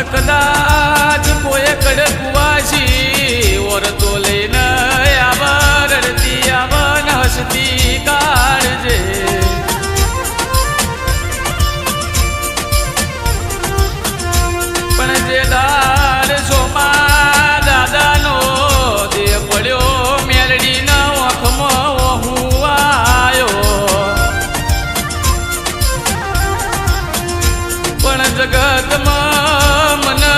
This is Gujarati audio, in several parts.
કદાચ કોઈ કડકવાસી ઓરતો લઈને આવા રડતી આવા હસતી કાઢજે પણ જે દાર સોમા દાદાનો દે પડ્યો મેલડીના ઓખમાં હું આવ્યો પણ જગતમાં મને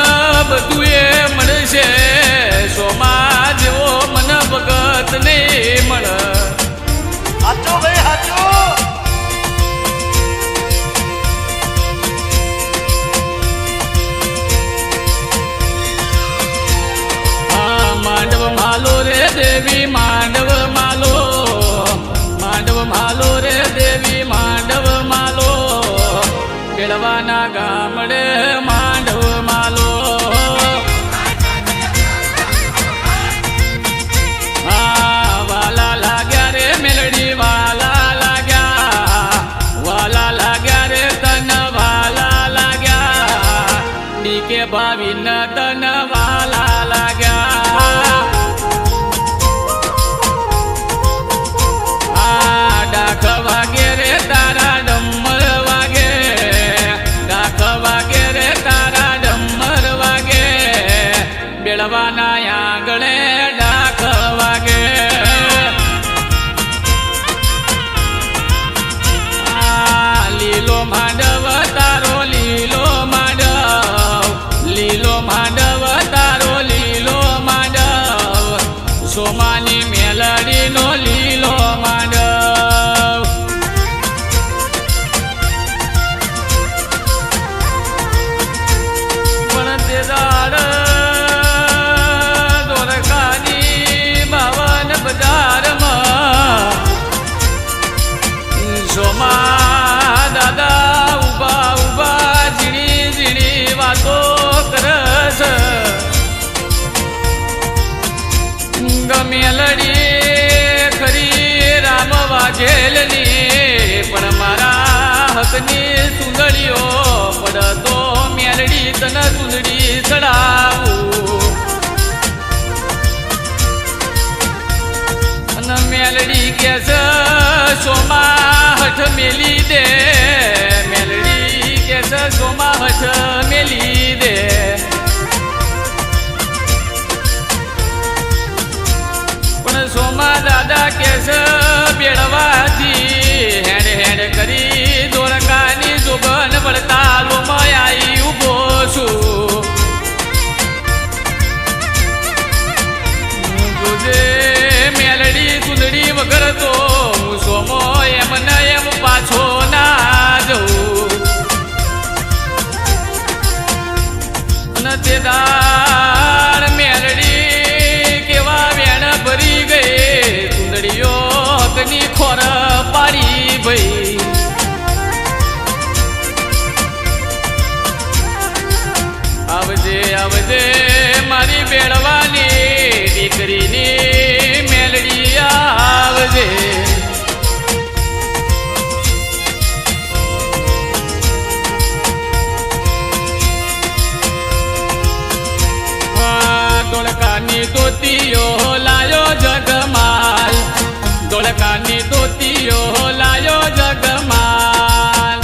બધું એ મળશે સોમા જેવો મને ભગત નહીં મળે હાચો ભાઈ હાચો માંડવ માલો રે દેવી માંડવ માલો માંડવ માલો રે દેવી માંડવ માલો કેળવાના ગામડે માંડવ માલો વાલા લાગ્યા રે મેલડી વાલા લાગ્યા રે તન વાલા લાગ્યા ડીકે ભાવીન તન વાલા લાગ્યા ડાખ વાગે રે તારા ડમર વાગે ડાખ વાગે રે તારા ડમર વાગે બેળવાના આંગણે ડાખ વાગે લીલો માંડવ તારો લીલો માંડવ લીલો માંડવ તારો હકની સુંદરીઓ પડતો મેલડી તને ચૂંદડી ચડાવું અને મેલડી કે છે સોમા હઠ મેલી દે મેલડી કે છે સોમા હઠ મેલી દે પણ સોમા દાદા કે છે બેડવાથી હેડ હેડ કરી દોરકાની જોબન વડતાલોમાં આવી ઊભો છું જોજે મેલડી ચૂંદડી વગર તો હું સોમો એમ ને એમ પાછો ના જઉં અને તે દાળ મેલડી કેવા વેણ ભરી ગઈ ચૂંદડીઓ હકની ખોર પાડી ભઈ આવજે આવજે મારી બેડવાની દીકરીની મેલડી આવજે ધોળકાની દોતીઓ લાયો જગમાલ ધોળકાની દોતીઓ લાયો જગમાલ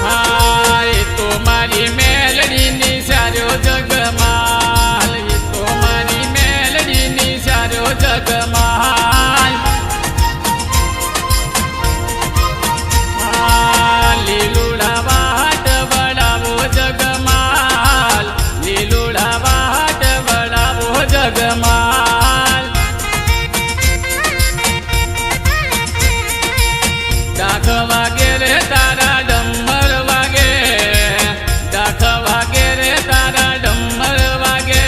હા એ તો મારી મેલડીની સાર્યો જગમાલ એ તો મારી મેલડીની સાર્યો જગમાલ લીલુડા વાટ વડાવો જગમાલ લીલુડા વાટ વડાવો જગમાલ ડાખ વાગે રે તારા ડમર વાગે ડાખ વાગે રે તારા ડમર વાગે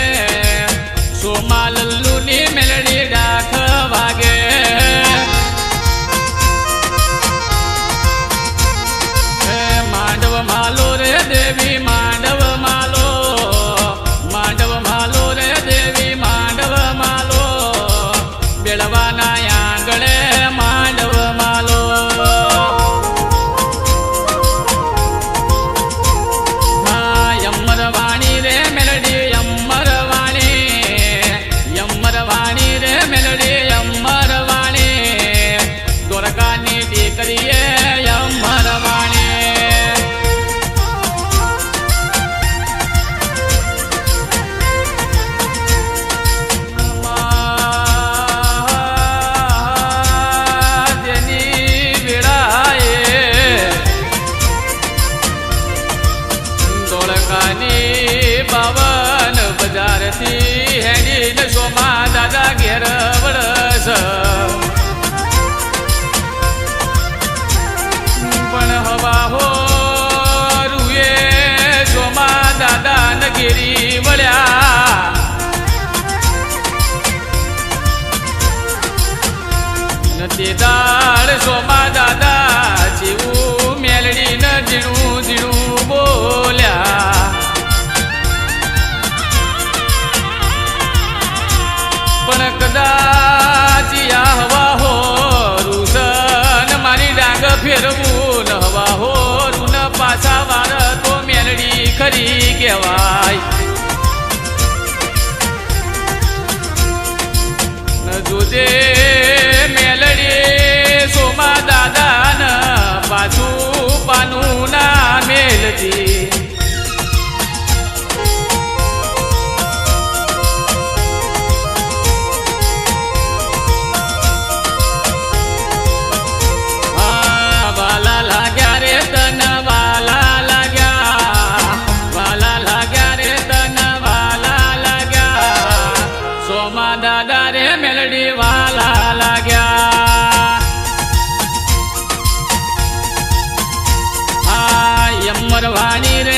સોમા લલ્લુની મેલડી ડાખ વાગે માલો રે દેવી માંડવ માલો રે દેવી માંડવ માલો બેળવાના આંગણે માંડવ માલો હા યમર વાણી રે મેલડી યમર વાણી રે મેલડી યમર વાણી દ્વારકાની દીકરીએ યમર વાણી બાવન બજારથી હેડીને સોમા દાદા ઘેર વળસ પણ હવા હો રૂએ સોમા દાદા નગેરી વળ્યા નથી દાળ સોમા દાદા જેવું મેલડીને ઝીણું ઝીણું બોલ્યા પણ કદાચ આ હવા હોરું મારી ડાંગ ફેરવું ન હવા હોરું ન પાછા વાર તો મેલડી ખરી કહેવાય ન જોજે મેલડી સોમા દાદા ન પાછું પાનું ના મેલતી દાદા રે મેલડી વાલા લાગ્યા હા યમર વાણી રે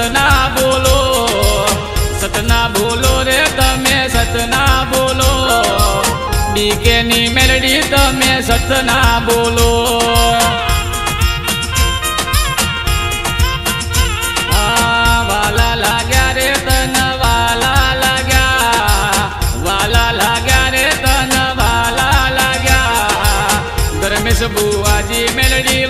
સતના બોલો, સતના બોલો રે તમે સતના બોલો, ડીકેની મેલડી તમે સતના બોલો. વાલા લાગ્યા રે તન વાલા લાગ્યા, વાલા લાગ્યા રે તન વાલા લાગ્યા, ધર્મેશ બુઆજી મેલડી